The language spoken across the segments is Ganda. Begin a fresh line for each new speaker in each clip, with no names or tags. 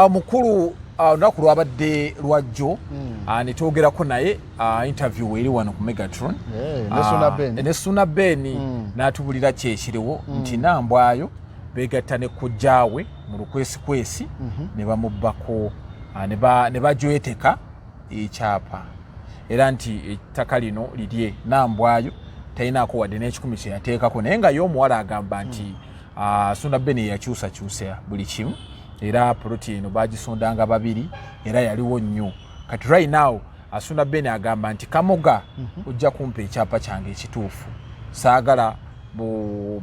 mukulu olunaku lwabadde lwajjo ne twogerako naye interview eri wano ku Megatron ne Suna Ben n'atubulira kyekiriwo nti Nambwayo begatta ne kujjaawe mu lukwesikwesi ne bamubbako ne bajweteka ekyapa era nti ettaka lino lirye Nambwayo talinaako wadde n'ekikumi kye yateekako naye nga y'omuwala agamba nti Suna Ben yakyusakyusa buli kimu era ploti eno bagisondanga babiri era yaliwo nnyo kati right now Suna Ben agamba nti Kamoga ojja kumpa ekyapa kyange ekituufu saagala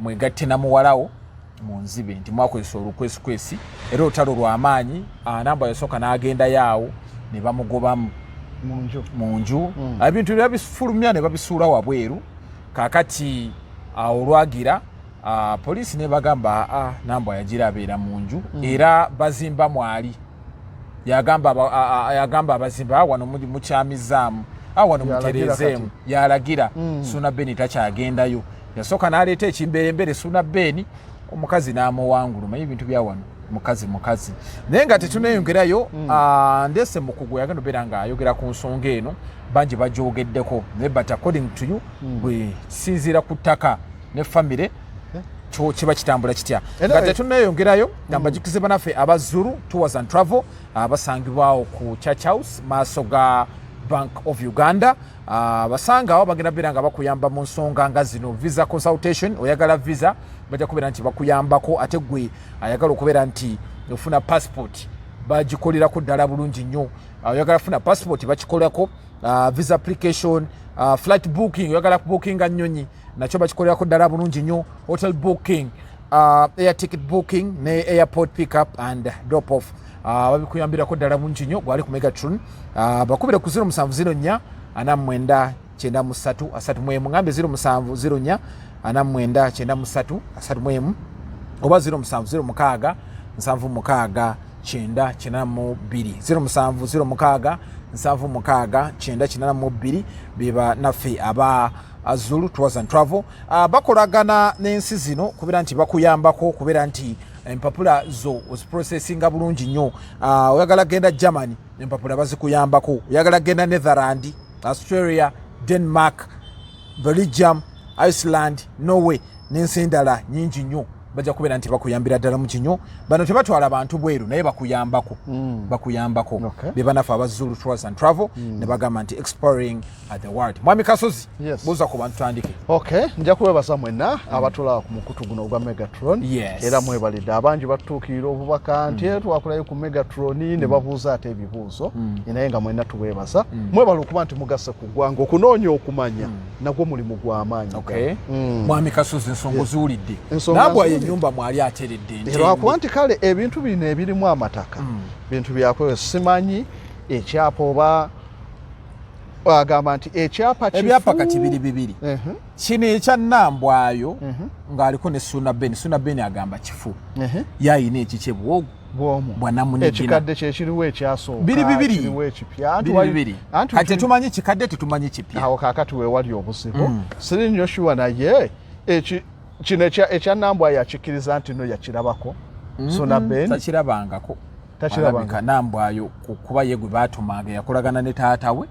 mwegatte na muwalawo munzibe nti mwakozesa olukwesikwesi era olutalo lw'amaanyi Nambwayo yasooka n'agenda yaawo ne bamugobamu munju ebintu byabifulumya ne babisuula wabweru kakati olwagira poliisi ne bagamba Nambwayo yagira abeera munju era bazimba mwali yagamba abazimba wano mukyamizaamu wano mutereezeemu yalagira Suna Ben takyagendayo yasooka n'aleeta ekimberembere Suna Ben omukazi n'amuwangulu manyi ebintu bya wano mukazi naye nga tetuneyongerayo ndese mukugu yagenda obeera nga ayogera ku nsonga eno bangi bagyogeddeko naye but according to you bwe kisinziira ku ttaka ne famire kiba kitambula kitya nga tetuneyongerayo nambajukize banaffe abazuru tours and travel basangibwawo ku Church House maaso ga Bank of Uganda basanga awo bagenda beera nga bakuyamba mu nsonga nga zino visa consultation oyagala visa bajja kubeera nti bakuyambako ate gwe ayagala okubeera nti ofuna passport bagikolerako ddala bulungi nnyo oyagala funa passport bakikolako visa application flight booking oyagala bookinga nnyonyi nakyo bakikolerako ddala bulungi nnyo hotel booking air ticket booking ne airport pick up and drop off babikuyambirako ddala bulungi nnyo gwali ku Megatron bakubire ku 0704 49 93 ngambe 0704 49 93 oba 0706 76 982 0706 76 982 biba naffe aba Azulu Tours and Travel bakolagana n'ensi zino kubeera nti bakuyambako kubeera nti empapula zo oziprocessinga bulungi nnyo oyagala genda Germany empapula bazikuyambako oyagala genda Netherland Australia Denmark Belgium Iceland Norway n'ensi endala nyingi nnyo bajja kubeera nti bakuyambira ddala mu kinyo bano tebatwala abantu bweru naye bakuyambako be banafe abazulu Tours and Travel ne bagamba nti exploring the world. Mwami Kasozi buuza ku bantu tandike.
Nja kuwebaza mwenna abatula ku mukutu guno ogwa Megatron era mwebalidde abangi batuukirira obubaka nti twakulayo ku Megatron ne babuuza ate ebibuuzo naye nga mwenna tuwebaza mwebala okuba nti mugasse ku ggwanga okunoonya okumanya nagwo mulimu gw'amaanyi.
Mwami Kasozi ensonga ziwulidde Nambwayo ennyumba mwali ateredde
lwakuba nti kale ebintu bino ebirimu amataka bintu byakwe simanyi ekyapa oba agamba nti ekyapa
ebyapa kati bibiri kino ekya Nambwayo ng'aliko ne Suna Ben agamba kifu yayina ekikye bwanamunigina
ekikadde kyekiriwo ekyasooka
kiriwo ekipya kati tetumanyi kikadde tetumanyi kipya
awo kaakati weewali obuzibu siri nnyo shuwa naye kino ekya Nambwayo akikkiriza nti no yakirabako Suna Ben
takirabangako Nambwayo kuba ye gwe baatumanga yakolagana ne taata we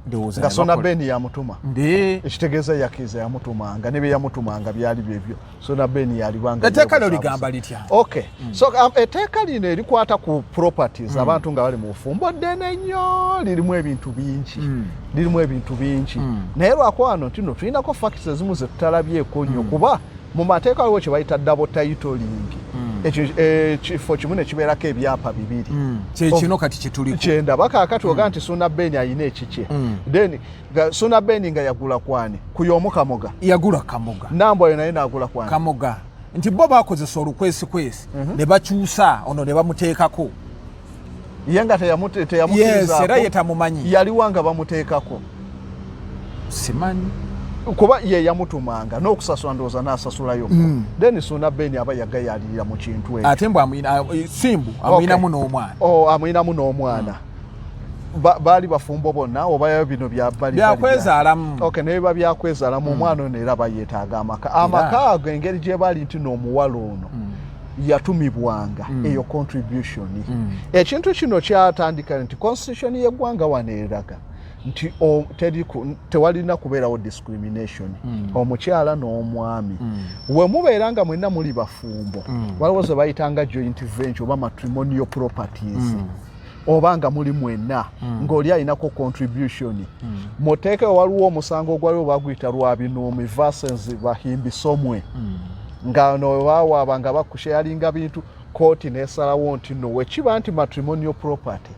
ndowooza
nga Suna Ben yamutuma ekitegeeza yakkiriza yamutumanga ne bye yamutumanga byali byebyo Suna Ben yalibanga
etteeka lyo ligamba litya
so etteeka lino erikwata ku properties abantu nga bali mu bufumbo ddene nnyo lirimu ebintu bingi naye lwakwano ntino tulinako facts ezimu ze tutalabyeko nnyo kuba mu mateeka waliwo kye bayita double titling ekifo kimu ne kibeerako ebyapa bibiri
kyekino kati kyetuliko
kyendaba kaakati oga nti Suna Ben ayina ekikye then Suna Ben nga yagula kwani ku y'omu Kamoga
yagula Kamoga
Nambwayo naye n'agula kwani
Kamoga nti bo baakozesa olukwesikwesi ne bakyusa ono ne bamuteekako
ye nga teyamukirizaako
era ye tamumanyi
yaliwa nga bamuteekako
simanyi
kuba ye yamutumanga n'okusasula ndowooza n'asasulayo then Suna Ben aba yagayalirira mu kintu ekyo
ate mbu simbu amuyinamu n'omwana
amuyinamu n'omwana baali bafumbo bonna oba bino
byakwezaalamu
naye biba byakwezaalamu omwana ono era bayeetaaga amaka ago engeri gye baali nti n'omuwala ono yatumibwanga eyo contribution ekintu kino kyatandika nti constitution y'eggwanga waneeraga nti tewalina kubeerawo discrimination omukyala n'omwami we mubeera nga mwenna muli bafumbo waliwo ze bayitanga joint venture oba matrimonial properties oba nga muli mwenna ng'oli alinako contribution muteeke waliwo omusango ogwaliwo baguyita lwabinoomi versus bahimbisomwe nga no bawaaba nga bakusharinga bintu kooti nesalawo nti no wekiba nti matrimonial property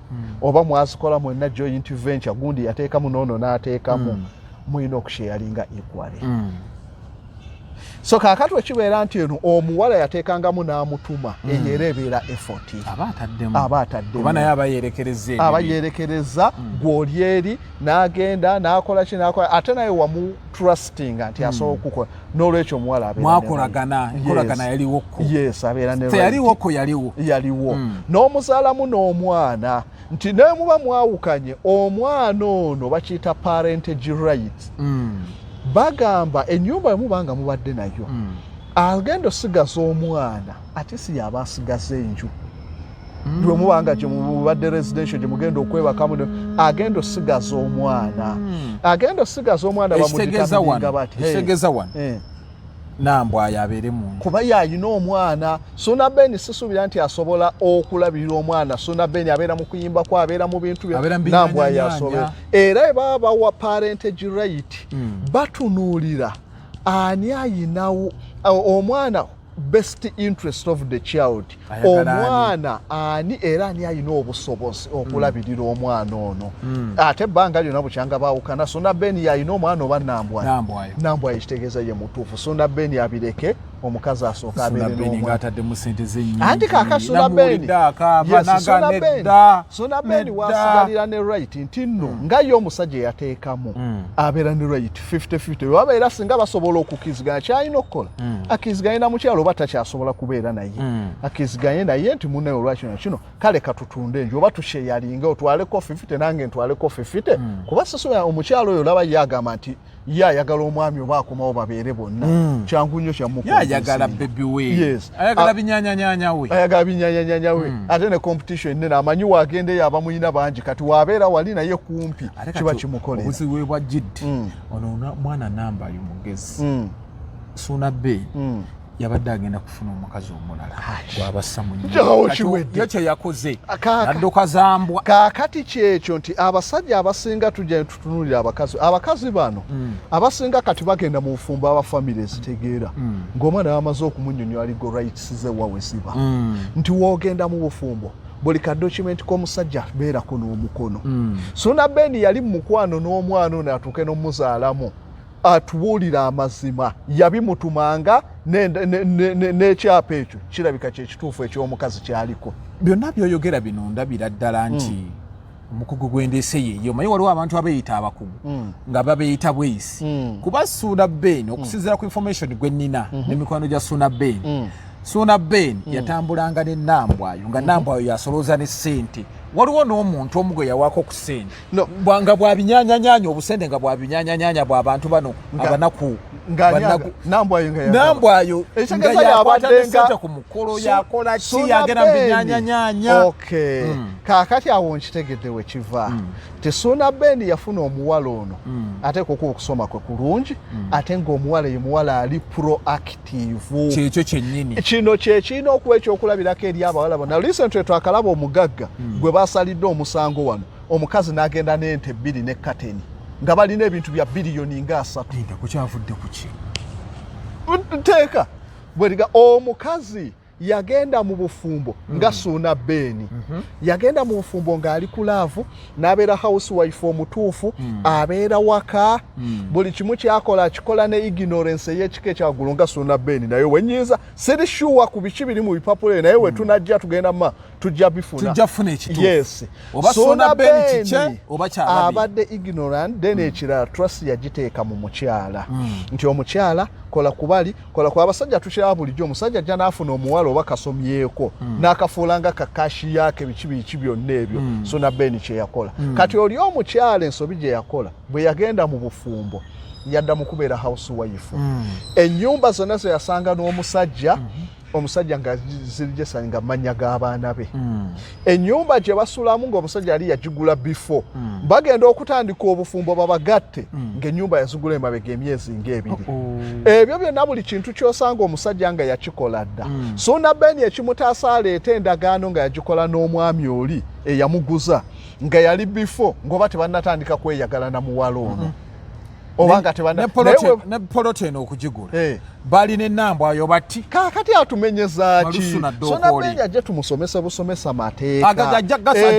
oba mwazikola mwenna joint venture gundi yateekamu noono n'ateekamu mulina okusharinga equally so kakati wekibeera nti eno omuwala yateekangamu n'amutuma eyo era ebeera effort aba ataddemu
naye abayerekereza gw'oli eri n'agenda n'akola ki n'akola ate naye wamu trustinga nti asobola okukola n'olwekyo omuwala abeera mwakolagana enkolagana yaliwoko
yes abeera ne
yaliwoko
yaliwo n'omuzaalamu n'omwana nti naye muba mwawukanye omwana ono bakiyita parentage rights bagamba ennyumba yemubanga mubadde nayo agenda osigaza omwana ate si yaba asigaza enju lwe mubanga gye mubadde residential gye mugenda okwebakamu agenda osigaza omwana bamuditamiringa bati
nambwayo abeere mu
kuba yayina omwana Suna Ben sisuubira nti asobola okulabirira omwana Suna Ben abeera mu kuyimbako abeera mu bintu nambwayo asobola era ebaba bawa parentage right batunuulira ani ayinawo omwana best interest of the child omwana ani era ani ayina obusobozi okulabirira omwana ono ate ebbanga lyonna bukyanga baawukana Suna Ben yayina omwana oba nambwayo kitegeeza ye mutuufu Suna Ben abireke omukazi asooka abeere n'omwana anti kaka Suna Ben wasigalira ne right nti nno nga ye omusajja yateekamu abeera ne right 50-50 wabeera singa basobola okukiziganya kyalina okukola akiziganye na mukyalo oba takyasobola kubeera naye akiziganye naye nti munaye olwakino kino kale katutunde enju oba tusheyalinga otwaleko 50 nange ntwaleko 50 kuba sisuubira omukyalo oyo olaba ye agamba nti ye ayagala omwami oba akomawo babeere bonna kyangu nnyo
ayagala bebi we ayagala binyanyanyanya
we ate ne competition nene amanyi wagendeyo abamuyina bangi kati wabeera wali naye kumpi kiba kimukolera
obuzibu bwa jiddi ono mwana namba ayo mugezi Suna Ben yabadde agenda kufuna omukazi omulala gwabassa mu nyo kyeyakoze nadduka zambwa
kaakati kyekyo nti abasajja abasinga tujja tutunulira abakazi bano abasinga kati bagenda mu bufumbo abafamile zitegeera ng'omwana bamaze okumunnyonnyola ligo rights ze wawe ziba nti woogenda mu bufumbo buli ka document k'omusajja beerako n'omukono Suna Ben yali mu mukwano n'omwana ono atuuke n'omuzaalamu atubuulira amazima yabimutumanga n'ekyapa ekyo kirabika kyekituufu eky'omukazi kyaliko
byonna byoyogera bino ndabira ddala nti omukugu gw'endeese yeeyo omanyi waliwo abantu abeeyita abakugu nga babeeyita bweyisi kuba Suna Ben okusinziira ku information gwe nnina n'emikwano gya Suna Ben yatambulanga ne Nambwayo nga Nambwayo yasolooza ne ssente waliwo n'omuntu omu gwe yawaako ku ssente nga bwabinyanyanyanya obusente nga bwabinyanyanyanya bw'abantu bano abanaku Nambwayo nga yakwata n'essente ku mukolo yakola ki yagenda mu binyanyanyanya
kaakati awo nkitegedde we kiva ti Suna Ben yafuna omuwala ono ate kuko okusoma kwe kulungi ate ng'omuwala ye muwala ali proactive
kyekyo kyennyini
kino kyekirina okuba ekyokulabirako eri abawala bona recently twakalaba omugagga gwe basalidde omusango wano omukazi n'agenda n'ente 2 ne kateni nga balina ebintu bya biliyoni nga 3
kukyavudde kuki
nteeka bweriga omukazi yagenda mu bufumbo nga Suna Ben yagenda mu bufumbo ng'ali ku laavu n'abeera housewife omutuufu abeera waka buli kimu kyakola akikola ne ignorance ey'ekika ekyagulu nga Suna Ben naye wenyinza siri sure ku biki biri mu bipapula naye we tunajja tugenda tujja bifuna yes
oba Suna Ben kike oba kyalabi
abadde ignorant then ekirala trust yagiteeka mu mukyala nti omukyala kola kubali kola kwa abasajja tukiraba bulijjo omusajja ajja n'afuna omuwala oba kasomyeko n'akafuulanga kakashi yake biki byonna ebyo Suna Ben kye yakola kati oli omukyala ensobi gye yakola bwe yagenda mu bufumbo yadda mu kubeera housewife ennyumba zonna ze yasanga n'omusajja omusajja nga zirigesa nga manya g'abaana be ennyumba gye basulamu ng'omusajja ali yagigula before bagenda okutandika obufumbo babagatte ng'ennyumba yazigula emabega emyezi ng'ebiri ebyo byonna buli kintu ky'osanga omusajja nga yakikola dda Ssuuna Ben ekimutaasa aleeta endagaano nga yagikola n'omwami oli eyamuguza nga yali before ng'oba tebannatandika kweyagala na muwala ono obanga
ne poloteno okugigula balina ennambwa ayo bati
kakati atumenyeza ki Ssuuna Ben ajja tumusomesa busomesa mateeka
ajja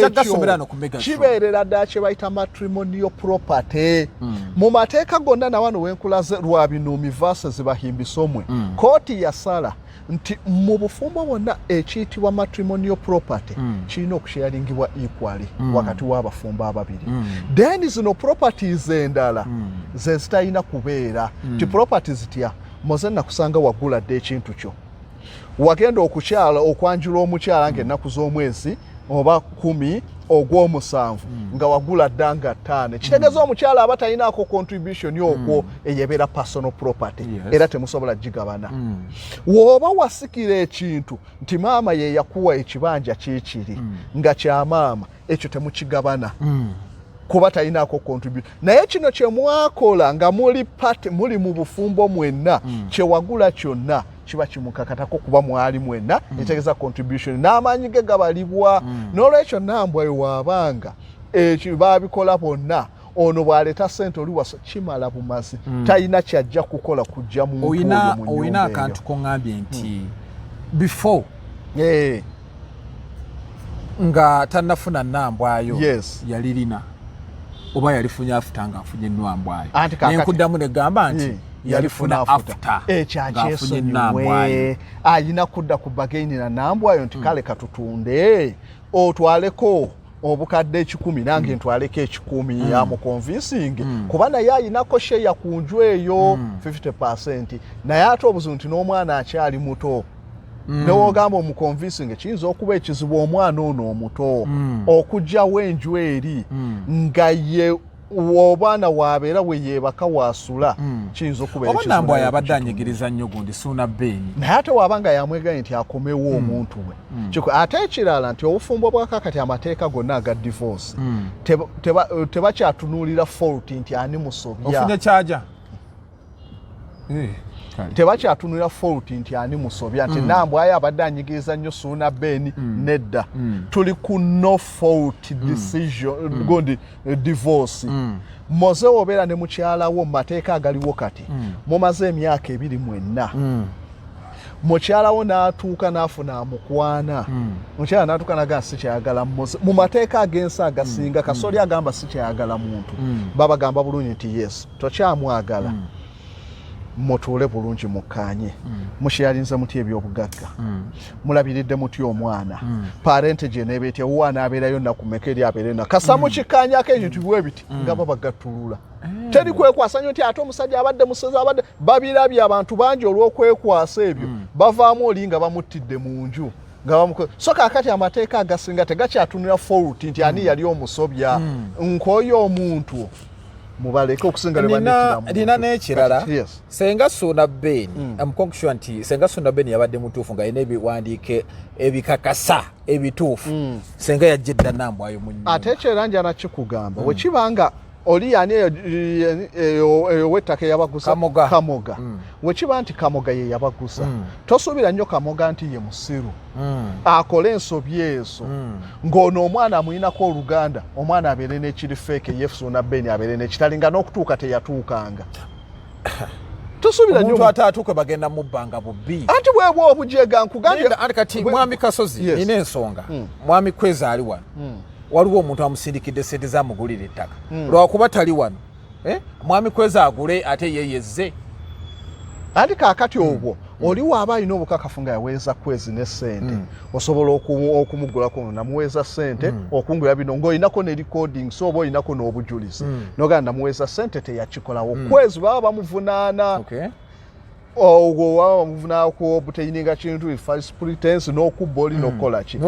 gasomera no ku mega
kibeerera ddala kye bayita matrimonial property mu mateeka gonna na wano wenkulaze lwa binuumi verses bahimbisomwe kooti yasala nti mu bufumbo bwonna ekiyitibwa matrimonial property kirina okusharingibwa equally wakati w'abafumbo ababiri then zino properties endala ze zitalina kubeera ti properties tya moze nakusanga wagula dde ekintu kyo wagenda okukyala okwanjula omukyala ng'ennaku z'omwezi oba 10 ogw'omusanvu nga wagula ddanga 5 kitegeeza omukyala aba talinaako contribution okwo eyebeera personal property era temusobola gigabana w'oba wasikira ekintu nti maama ye yakuwa ekibanja kiikiri nga kya maama ekyo temukigabana kuba talinaako contribution naye kino kye mwakola nga muli mu bufumbo mwenna kye wagula kyonna kiba kimukakatako kuba mwali mwenna etegeeza contribution n'amaanyi ge gabalibwa n'olwekyo nnambwa wabanga ekyo baabikola bonna ono bw'aleeta ssente oli wasa kimala bumazi talina kyajja kukola kujja muntu oyo mu nnyumba eyo.
Oyina akantu kongambye nti before nga tannafuna nnambwayo yalirina oba yalifunye afuta ng'afunye nnambwayo nenkuddamu negamba nti yalifuna afuta ng'afunye nnambwayo
ayina kudda ku bagaini na nnambwayo nti kale katutunde otwaleko obukadde 10 nange ntwaleko 10 ya mu convincing kuba naye ayinako sheya ku nju eyo 50% naye ate obuzibu nti n'omwana akyali muto newogamba omuconvincing kiyinza okuba ekizibu omwana ono omuto okugjawo enju eri nga ye obwana wabeera we yeebaka wasula kiyinza okuba
oba nnambwayo abadde anyigiriza nnyo gundi Ssuuna Ben
naye ate wabanga yamwegaye nti akomewo omuntu we ate ekirala nti obufumbo bwakakati amateeka gonna aga divorce tebakyatunuulira fault nti ani musobya
ofunye kyaja
tebakyatunulira fault nti ani musobya nti nnambwayo abadde anyigiriza nnyo Ssuuna Ben nedda tuli ku no fault decision gondi divorce moze obeera ne mukyalawo mu mateeka agaliwo kati mumaze emyaka 2 mwenna mukyalawo n'atuuka n'afuna amukwana mukyala n'atuuka naga sikyayagala mu mateeka ag'ensi agasinga kasoli agamba sikyayagala muntu babagamba bulungi nti yes tokyamwagala mutuule bulungi mukkaanye musharinze muti ebyobugagga mulabiridde muti omwana parente gye nebeetya owana abeerayo nakumeka eri abeere na kasa mukikkaanyako ebintu bwe biti nga babagattulula teri kwekwasa nnyo nti ate omusajja abadde musezi abadde babirabye abantu bangi olw'okwekwasa ebyo bavaamu oli nga bamuttidde mu nju so kaakati amateeka agasinga tegakyatunira fault nti ani yali omusobya nk'oyo omuntu mubaleke okusinga
lina n'ekirala senga Ssuuna Ben amukonkushwa nti senga Ssuuna Ben yabadde mutuufu nga yina ebiwandiike ebikakasa ebituufu senga yajja dda nnambwayo mu nnyumba
ate ekyeranja nakikugamba wekibanga oli yani eyo wettaka yabagusa Kamoga wekiba nti Kamoga ye yabagusa tosuubira nnyo Kamoga nti ye musiru akola ensobi ezo ng'ono omwana amuyinako oluganda omwana abeere n'ekiri feeke ye Ssuuna Ben abeere n'ekitali nga n'okutuuka teyatuukanga tosuubira nnyo
omuntu ataatuuke bagenda mu bbanga bubbi
anti bwebwa obujega nkugambye
kati mwami Kasozi nina ensonga mwami Kwezi ali wano waliwo omuntu amusindikidde sente zamugulira ettaka lwakuba tali wano mwami Kwezi agule ate yeyezze
anti kaakati obwo oliwo aba alina obukakafu nga yaweeza Kwezi ne ssente osobola okumugulako namuweeza ssente okungula bino ng'olinako ne recording so oba olinako n'obujulizi nogamba namuweeza ssente teyakikolawo Kwezi baba bamuvunaana ogwo waba bamuvunaana ku obutaininga kintu false pretense n'okubba oli n'okukola ki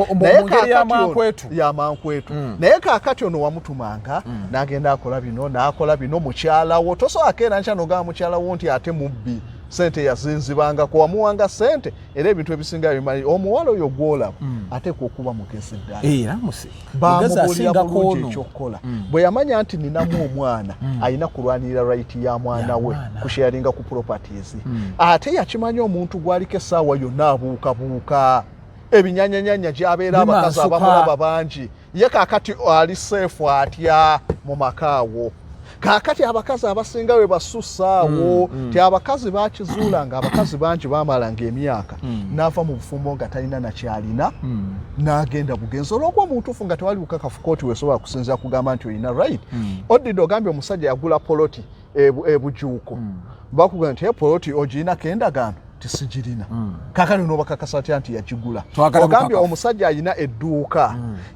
yamankwetu naye kaakati ono wamutumanga n'agenda akola bino n'akola bino mukyalawo tosobola keera nkya n'ogamba mukyalawo nti ate mubbi sente yazinzibangako wamuwanga sente era ebintu ebisinga bimanyi omuwala oyo gwolaba ateekwa okuba mugezi ddala bamubulira bulungi ekyokukola bwe yamanya nti ninamu omwana alina kulwanirira right ya mwana we kusharinga ku properties ate yakimanya omuntu gwaliko essaawa yonna abuukabuuka ebinyanyanyanya gyabeera abakazi abamulaba bangi ye kaakati ali seefu atya mu makaawo kaakati abakazi abasinga we basussaawo ti abakazi bakizuula nga abakazi bangi bamalanga emyaka n'ava mu bufumbo nga talina nakyalina n'agenda bugenzi olw'okuba omuntuufu nga tewali bukakafu kooti weesobola kusinzira kugamba nti olina right oddidde ogambye omusajja yagula poloti ebujuuko bakugamba nti poloti ogirinako endagaano tisigirina kakati n'obakakasa atya nti yakigula ogambye omusajja alina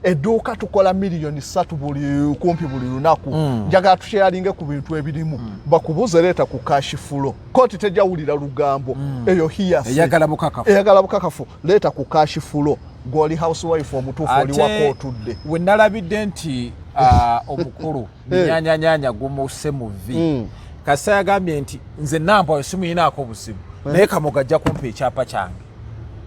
edduuka tukola miliyoni 3 kumpi buli lunaku njagala tukyalinge ku bintu ebirimu bakubuze leeta ku cash flow kooti tejawulira lugambo eyo hiyasi eyagala bukakafu leeta ku cash flow goli housewife omutuufu oli wako otudde
we nalabidde nti omukulu nyanyanyanya gumuse mu vi kasa yagambye nti nze nambwa simuyinaako buzibu naye Kamoga ajja kumpa ekyapa kyange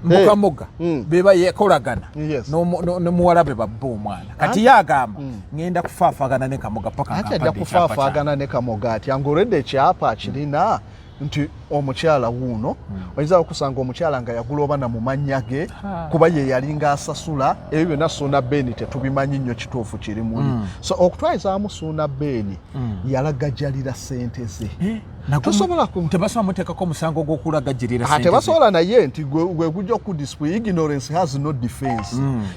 mukamoga beba yekolagana n'omuwala be babba omwana kati yagamba ngenda kufaafagana ne Kamoga paka
ati ajja kufaafagana ne Kamoga ati angoredde ekyapa akirina nti omukyala wuuno oyinza okusanga omukyala nga yagula oba na mu mannya ge kuba ye yalinga asasula ebyo byonna Suuna Ben tetubimanyi nnyo kituufu kiri muli so okutwalizaamu Suuna Ben yalagajjalira sente ze
tebasobola muteekako omusango gw'okulagajjalira sente
tebasobola naye nti gwe gujja okudisplay ignorance has no defense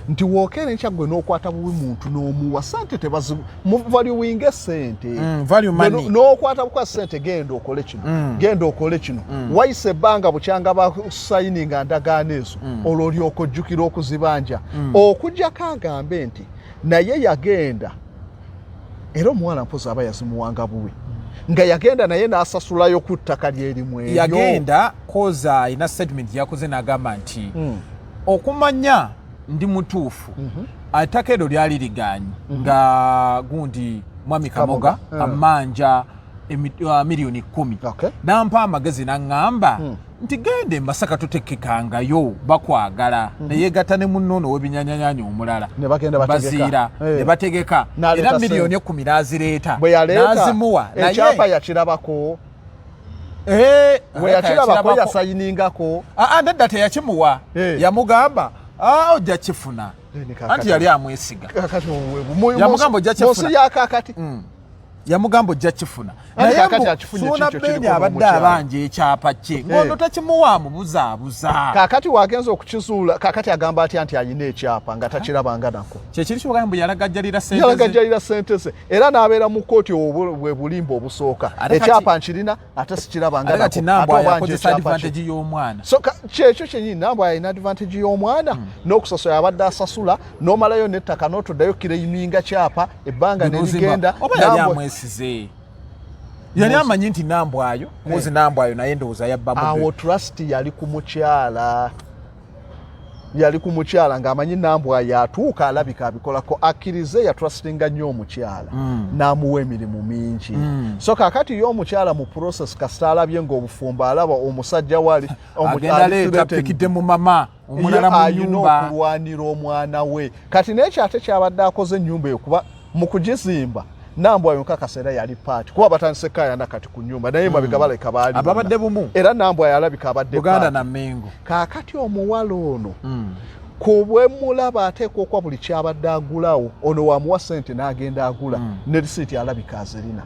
nti wookera enkya gwe n'okwata bubi muntu n'omuwa sente tebazivaluwinga sente n'okwata bukwa sente genda okole kino wayise ebbanga bukyanga basayininga ndagaano ezo olwo olyoka ojjukira okuzibanja okujjako agambe nti naye yagenda era omuwala mpozi aba yazimuwanga bubi nga yagenda naye n'asasulayo ku ttaka lyerimu eryo
yagenda koza ina statement yakoze n'agamba nti okumanya ndi mutuufu attaka eryo lyali liganyi nga gundi mwami Kamoga amanja miliyoni 10 nampa amagezi naŋŋamba nti gende Masaka tutekekangayo bakwagala neyegatta ne munnono w'ebinyanyanyanya omulala baziira ne bategeka era miliyoni 10 n'azireeta n'azimuwa
ekyapa yakirabako we yakirabako yasayiningako
nedda teyakimuwa yamugamba ojja kifuna anti yali amwesiga yamugamba ojja kifuna yamugamba ojja kifuna naye Suuna Ben abadde abanja ekyapa kye ngondo takimuwaamu buzaabuza
kaakati wagenza okukizuula kaakati agamba atya nti alina ekyapa nga takirabanga nako
kyekiri kyogambo yalagajjalira
sente ze era n'abeera mu kooti bwe bulimba obusooka ekyapa nkirina ate sikirabanga
nako Nambwa yakozesa advantage y'omwana
so kyekyo kyenyini Nambwa yalina advantage y'omwana n'okusasula abadde asasula n'omalayo n'ettaka n'otoddayo kireyininga kyapa ebbanga nerigenda
yali amanyi nti Nambwayo muzi Nambwayo naye ndowooza yabbamu
awo trust yali ku mukyala ng'amanyi Nambwayo atuuka alabika abikolako akkirize yatrustinga nnyo omukyala n'amuwa emirimu mingi so kaakati y'omukyala mu process kasita alabye ng'obufumbo alaba omusajja wali
agenda leeta pikidde mu mama omulala mu nyumba
ayina okulwanira omwana we kati n'ekyo ate kyabadde akoze ennyumba eyo kuba mu kugizimba Nambwayo nkakasa yali paati kuba batandise kayana kati ku nyumba naye mabega baleka baali
ababadde bumu
era Nambwayo alabika abadde
Buganda na Mengo
kaakati omuwala ono kubwe mulaba ateekwa okwa buli kyabadde agulawo ono wamuwa sente n'agenda agula ne risiiti alabika azirina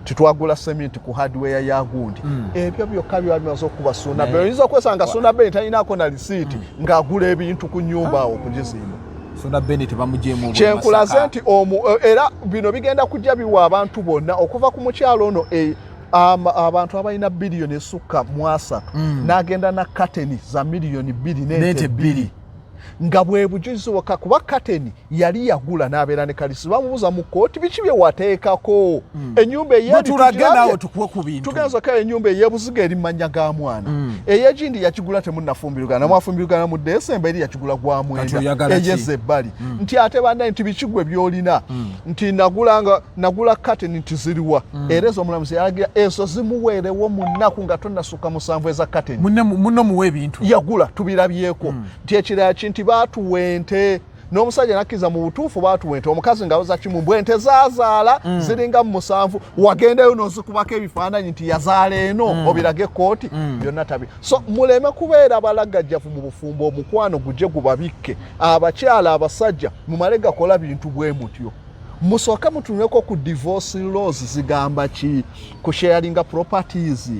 titwagula sementi ku hardware ya gundi ebyo byokka byamaze okuba Suuna Ben oyinza okwesanga Suuna Ben talinaako na risiiti ng'agula ebintu ku nyumba awo okugizimba
Suuna Ben tebamujeemu
kyenkulaze nti era bino bigenda kujja biwa abantu bonna okuva ku mukyalo ono abantu abalina biliyoni esukka mu 3 n'agenda na kateni za miliyoni 2 n'ente 2 nga bwe bujulizi waka kuba Kateni yali yagula n'abeera ne Kalisi bamubuuza mu kkooti biki bye wateekako ennyumba tugenza kale ennyumba ey'ebuziga eri manya ga mwana ey'egindi yakigula temunnafumbirugana mwafumbirugana mu Desemba eri yakigula gwa mwenda ey'ezza ebbali nti ate bandaye nti biki gwe byolina nti nagula Kateni nti ziriwa era ezo omulamuzi yalagira ezo zimuweerewo mu nnaku nga tonnasukka 7 eza Kateni
munno muwe ebintu
yagula tubirabyeko nti ekirala kinti baatuwente n'omusajja nakkiza mu butuufu baatuwente omukazi ng'awoza kimu bwente zaazaala ziringa mu 7 wagendayo n'ozikubako ebifaananyi nti yazaala eno obirage kooti byonna tabi so muleme kubeera balagajjavu mu bufumbo omukwano gujje gubabikke abakyala abasajja mumale gakola bintu bwe mutyo musooke mutunuleko ku divorce laws zigamba ki ku sharing properties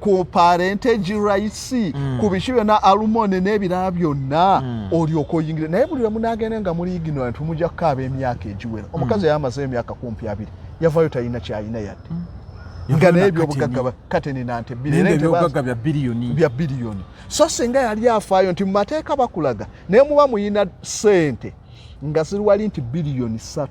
ku parentage rights ku biki byonna alimony n'ebirala byonna olyoka oyingire naye buli lwe munaagende nga muli ignorant mujja kukaaba emyaka egiwera omukazi yamaze emyaka 2 yavayo talina kyalina yadde nga n'ebyobugagga Kateni nante
ebyobugagga
bya biliyoni so singa yali afaayo nti mu mateeka bakulaga naye muba muyina ssente nga ziriwali nti biliyoni 3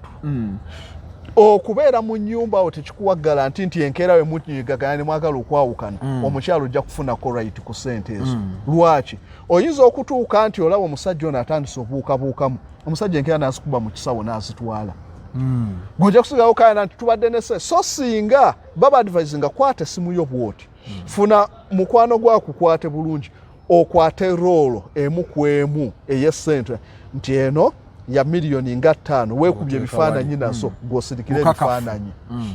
okubeera mu nnyumba awo tekikuwa garanti nti enkeera we munyigagana ne mwagala okwawukana omukyalo ojja kufunako right ku ssente ezo lwaki oyinza okutuuka nti olaba omusajja ono atandise obuukabuukamu omusajja enkeera n'azikuba mu kisawo n'azitwala gojja kusigawo kayana nti tubadde nese so singa baba advise nga kwata essimu yo bwoti funa mukwano gwakukwate bulungi okwate roolo emu ku emu ey'essente nti eno ya miliyoni nga 5 weekubye ebifaananyi nazo gw'osirikira ebifaananyi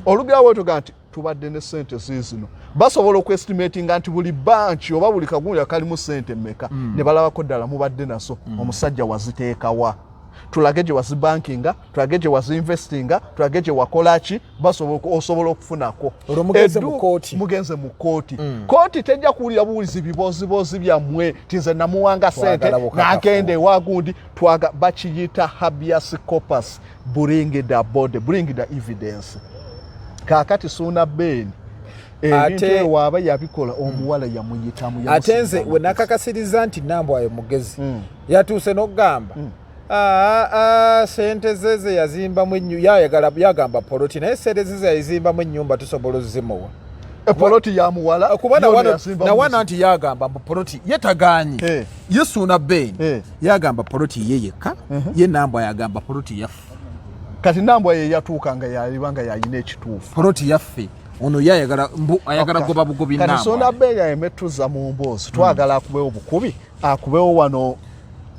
olugero bwetoga nti tubadde ne ssente ziizino basobola okwestimatinga nti buli banki oba buli kagunja kalimu ssente mmeka ne balabako ddala mubadde nazo omusajja waziteekawa tulage gye wazibankinga tulage gye wazinvestinga tulage gye wakolaki osobola okufunako mugenze mu kooti kooti tejja kuwulira buwulizi bibozibozi byammwe tinze namuwanga ssente n'agenda ewagundi bakiyita habeas corpus bring the evidence kaakati Suuna Beni ebintu ewaaba yabikola omuwala yamuyitamu
ate nze we nakakasiriza nti Nambwayo mugezi yatuuse n'okugamba sente zeze yazimbamu yagamba poloti naye sente zeze yazimbamu ennyumba tusobola ozimuwa
poloti ya muwala
kuba nawana nti yagamba mbu poloti yetaganye ye Suuna Beni yagamba poloti ye yekka ye Nambwayo yagamba poloti yaffe
kati Nambwayo yatuuka nga yalibanga yalina ekituufu
poloti yaffe ono ayagala goba bugobi Nambwayo
kati Suuna Beni ayemetuza mu mboozi twagala akubewo bukubi akubewo wano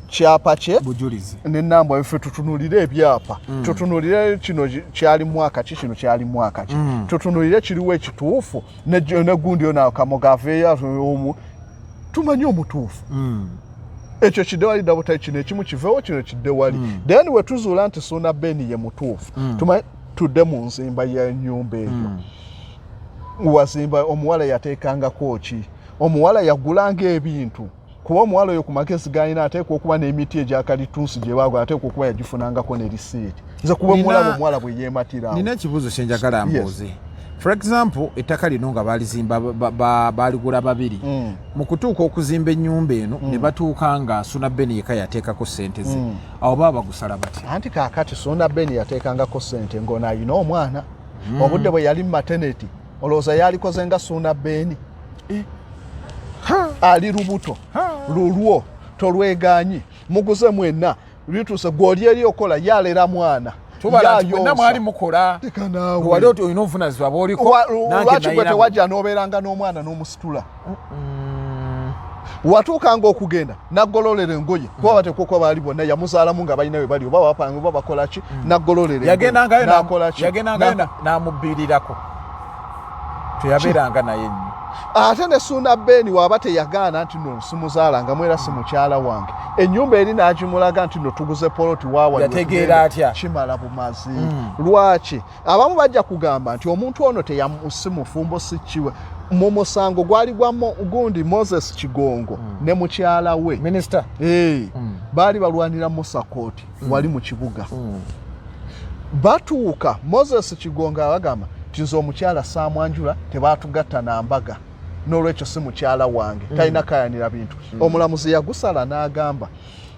kyapa kye
bujulizi
ne Nambwayo ffe tutunulire ebyapa tutunulire kino kyali mwaka ki kino kyali mwaka ki tutunulire kiriwo ekituufu ne gundi yo kamogaveya tumanye omutuufu ekyo kidewali dabota kino ekimu kiveewo kino kidewali then we tuzuula nti Suuna Beni ye mutuufu tudde mu nzimba y'ennyumba eyo wazimba omuwala yateekangako ki omuwala yagulanga ebintu kuba omuwala oyo ku magezi g'alina ateekwa okuba n'emiti egyakalituusi gye baagwa ateekwa okuba yagifunangako ne risiiti nze kuba omulaba omuwala bwe yeematirawo
nina ekibuuzo kye njagala mbuuze for example ettaka lino nga balizimba baaligula babiri mu kutuuka okuzimba ennyumba eno ne batuuka nga Suuna Beni yekka yateekako ssente ze awo baba bagusala bati
anti kaakati Suuna Beni yateekangako ssente ng'ono ayina omwana obudde bwe yali mu maternity olowooza yalikoze nga Suuna Beni ali lubuto lulwo tolweganyi muguze mwenna bituuse gw'oli eri okola yalera mwana
tubala mwali mukola wali olina obuvunanyizibwa bw'oliko
lwaki gwe tewajja n'obeeranga n'omwana n'omusitula watuukanga okugenda naggololera engoye kuba bateekwa baali bonna yamuzaalamu nga balina we bali oba bapanga oba bakola ki naggololera
yagendangayo n'amubbiirirako teyabeeranga naye nnyo
ate ne Suuna Beni waaba teyagaana nti no simuzaalanga mwera si mukyala wange ennyumba eri n'agimulaga nti no tuguze poloti waawa
yategeera atya
kimala bumazi lwaki abamu bajja kugamba nti omuntu ono teyamusi mufumbo si kiwe mu musango gwali gundi Moses Kigongo ne mukyala we
minisita
baali balwanira Musa Court wali mu kibuga batuuka Moses Kigongo abagamba tinze omukyala Saamwanjula tebaatugatta na mbaga n'olwekyo si mukyala wange talina kayanira bintu omulamuzi yagusala n'agamba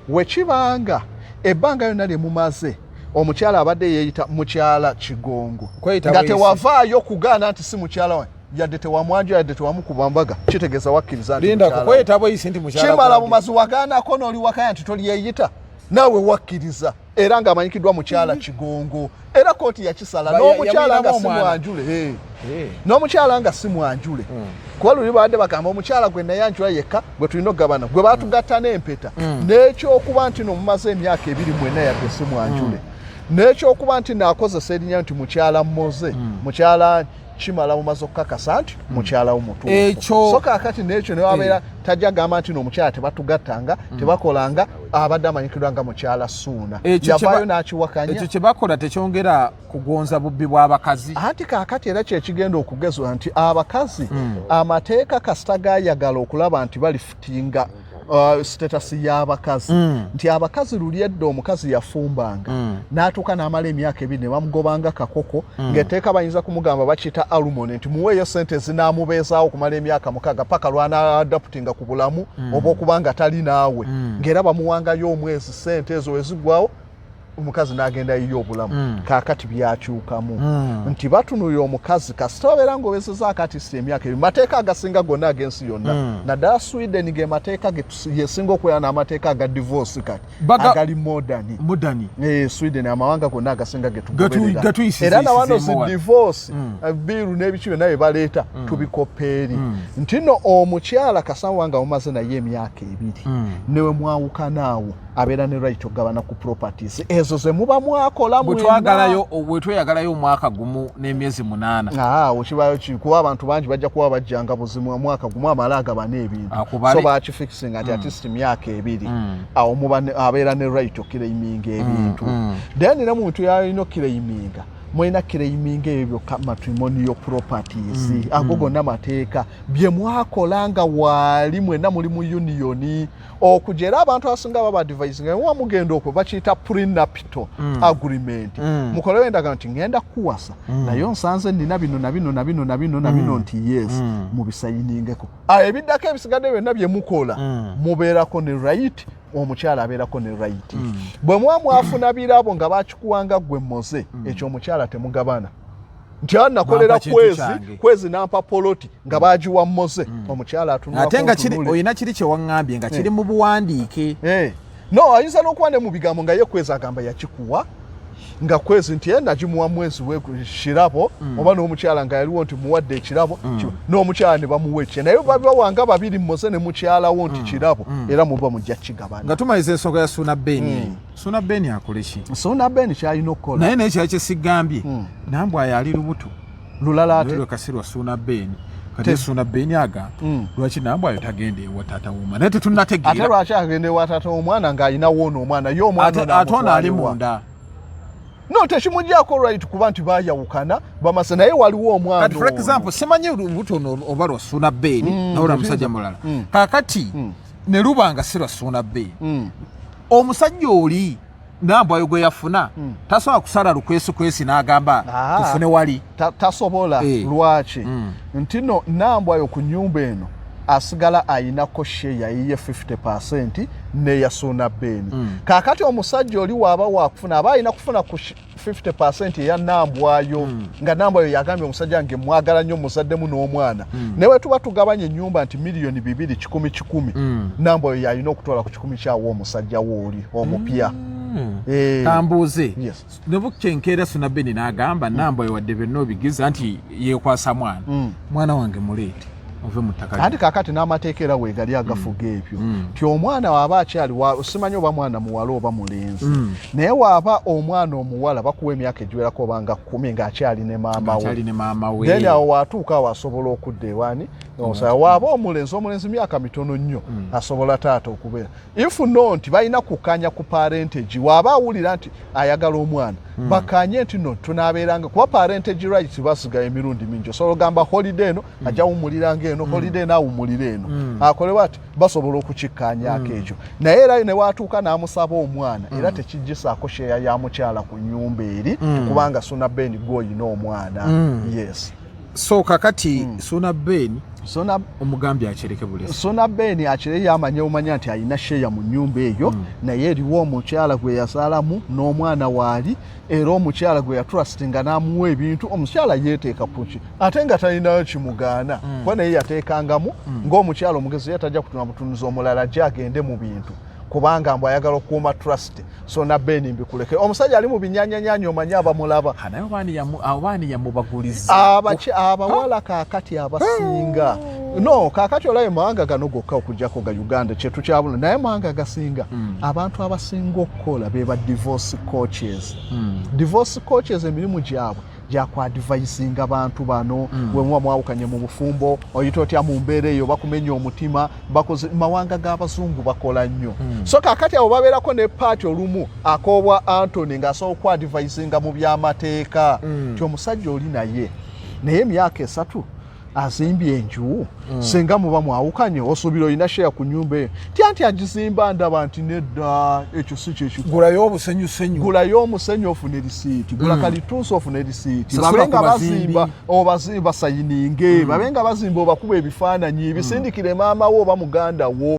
wekibanga ebbanga yonna lye mumaze omukyala abadde yeeyita mukyala Kigongo nga tewavaayo kugaana nti si mukyala wange yadde tewamwanja yadde tewamukuba mbaga kitegeeza wakkiriza kimala bumazi wagaanako n'oli wakaya nti toliyeyita naawe wakkiriza era ng'amanyikiddwa mukyala Kigongo era kooti yakisala n'omukyala nga si mwanjule n'omukyala nga si mwanjule kuba luli badde bagamba omukyala gwe nayanjula yekka gwe tulina okugabana gwe baatugatta n'empeta n'ekyokuba nti nomumaze emyaka 2 mwenna yadde si mwanjule n'ekyokuba nti naakozesa erinnya nti mukyala Mmoze mukyala kimala mumaze okukakasa nti mukyala w'omutuufu so kaakati n'ekyo newabeera tajja gamba nti n'omukyala tebatugattanga tebakolanga abadde amanyikiddwa nga mukyala Ssuuna yavaayo n'akiwakanya
ekyo kye bakola tekyongera kugonza bubbi bw'abakazi
anti kaakati era kyekigenda okugezwa nti abakazi amateeka kasita gaayagala okulaba nti balifutinga status y'abakazi nti abakazi luli edda omukazi yafumbanga n'atuuka n'amala emyaka 2 ne bamugobanga kakoko ng'etteeka bayinza kumugamba bakiyita alimony nti muweeyo ssente zinaamubeezaawo okumala emyaka 6 paka lw'anaadaputinga ku bulamu oba okubanga tali naawe ng'era bamuwangayo omwezi ssente ezo weziggwawo omukazi n'agenda yiyo obulamu kaakati byakyukamu nti batunuulira omukazi kasita obeera ng'obezeza akati emyaka 2 mateeka agasinga gonna ag'ensi yonna naddala Sweden ge mateeka yesinga okubeera n'amateeka aga divorce kati agali modani Sweden amawanga gonna agasinga getugoberera era nawano zi divorce biiru n'ebiki byonna bye baleeta tubikopeeri nti nno omukyala kasamba nga mumaze naye emyaka 2 newe mwawukanaawo abeera ne right okugabana ku properties ezo ze muba mwakola
bwetweyagalayo omwaka gumu n'emyezi 8
okibayo kuba abantu bangi bajja kuba bajjanga buzimu omwaka gumu amala agabana ebintu so bakifixing ati at least myaka 2 awo abeera ne right okiraiminga ebintu then ne muntu yalina okiraiminga mwina claiming ebyo matrimonial properties ago gonna mateeka bye mwakolanga wali mwena muli mu union okujera abantu asinga baba advising wa mugendo okwo bakiyita prenuptial agreement mukolewe ndaga nti ngenda kuwasa nayo nsanze ndina bino na bino nti yes mubisayiningeko ebiddako ebisigadde byonna bye mukola mubeerako ne right omukyala abeerako ne right bwe mwafuna birabo nga bakikuwanga gwe Mmoze ekyo omukyala temugabana nti anakolera kwezi nampa poloti nga bagiwa Mmoze omukyala atunula
ate nga kiri oyina kiri kye wangambye nga kiri mu buwandiike
no ayinza n'okuba ne mu bigambo nga ye kwezi agamba yakikuwa nga kwezi nti nagimuwa mwezi w'ekirabo oba n'omukyala nga yaliwo nti muwadde ekirabo n'omukyala ne bamuwa ekye naye babawanga babiri Mmoze ne mukyalawo nti kirabo era muba mujja kigabana
nga tumaliriza ensonga ya Ssuuna Ben Ssuuna Ben akole ki
Ssuuna Ben kyalina okukola
naye kyali kyesigambye nambwa yali lubuto
lulala ate
kasirwa Ssuuna Ben kati Ssuuna Ben aga lwaki nambwa ayo tagenda ewa taata w'omwana naye tetunnategeera
ate lwaki agenda ewa taata w'omwana ng'alina woona omwana ye omwana
ate ono ali munda
no tekimujjako right kuba nti bayawukana bamasa naye waliwo omwana
kati for example simanyi lubuto ono oba lwa Ssuuna Ben nawula musajja mulala kakati ne lubanga si lwa Ssuuna Ben omusajja oli nambwa ayo gwe yafuna tasobola kusala lukwesi n'agamba tufune wali
tasobola lwaki nti no nambwa ayo ku nnyumba eno asigala ayinako sheya yiye 50% ne ya Ssuuna Ben kakati omusajja oli waaba wakufuna aba ayina kufuna ku 50% eya nambwayo nga nambwayo yagambye omusajja nge mwagala nnyo muzaddemu n'omwana newe tuba tugabanya ennyumba nti milioni 2 nambwayo yalina okutwala ku 10 kyawo omusajja wooli omupya
kambuuze ne bukyenkeera Ssuuna Ben n'agamba nambwayo wadde byonna obigiza nti yeekwasa mwana wange muleete
kandi kakati n'amateeka era weegali agafuga ebyo nti omwana waaba akyali simanyi oba mwana muwala oba mulenzi naye waaba omwana omuwala bakuwa emyaka egiwerako obanga 10 ng'akyali ne maama we then awo waatuuka awo asobola okudda ewaani waaba omulenzi myaka mitono nnyo asobola taata okubeera ifu no nti balina kukanya ku parentage waaba awulira nti ayagala omwana bakanye nti no tunaabeeranga kuba parentage rights basigaye emirundi mingi osobola ogamba holiday eno ajja wumuliranga eno holiday naawumulira eno akole bati basobola okukikkaanyaako ekyo naye era ne waatuuka n'amusaba omwana era tekijjisaako sheeya ya mukyala ku nnyumba eri kubanga Ssuuna Ben gw'oyina omwana yes
so kakati Suna Ben omugambye akireke bulesi.
Suna Ben akire yamanya nti alina sheya mu nnyumba eyo naye eriwo omukyala gwe yazaalamu n'omwana waali era omukyala gwe yatrustinga n'amuwa ebintu omukyala yeeteeka kuki ate nga talinayo kimugaana kuba naye yateekangamu ng'omukyala omugezi yatajja kutuna mutunuzi omulala gye agende mu bintu kubanga mbu ayagala okukuuma trust Suna Ben mbikuleke omusajja ali mu binyanyanyanya omanyi abamulaba
abaani yamubaguliza
abawala kaakati abasinga no kaakati olabe mawanga gano gokka okujjako ga Uganda kyetu kyabula naye mawanga gasinga abantu abasinga okukola be ba divorce coaches emirimu gyabwe gyakwadvisinga abantu bano bwe muba mwawukanye mu bufumbo oyita otya mu mbeera eyo bakumenya omutima bakoze mawanga g'abazungu bakola nnyo so kaakati abo babeerako ne paati olumu akoobwa Anthony ng'asobola okwadvisinga mu by'amateeka ti omusajja oli naye emyaka 3 azimbye enju senga muba mwawukanye osuubira olina sheya ku nnyumba eyo nti agizimba ndaba nti nedda ekyo si kyekikulu gulayo omusenyu ofune risiiti gula kalituusi ofune risiiti babenga bazimba obasayininge babenga bazimba obakuba ebifaananyi bisindikire maama wo oba muganda wo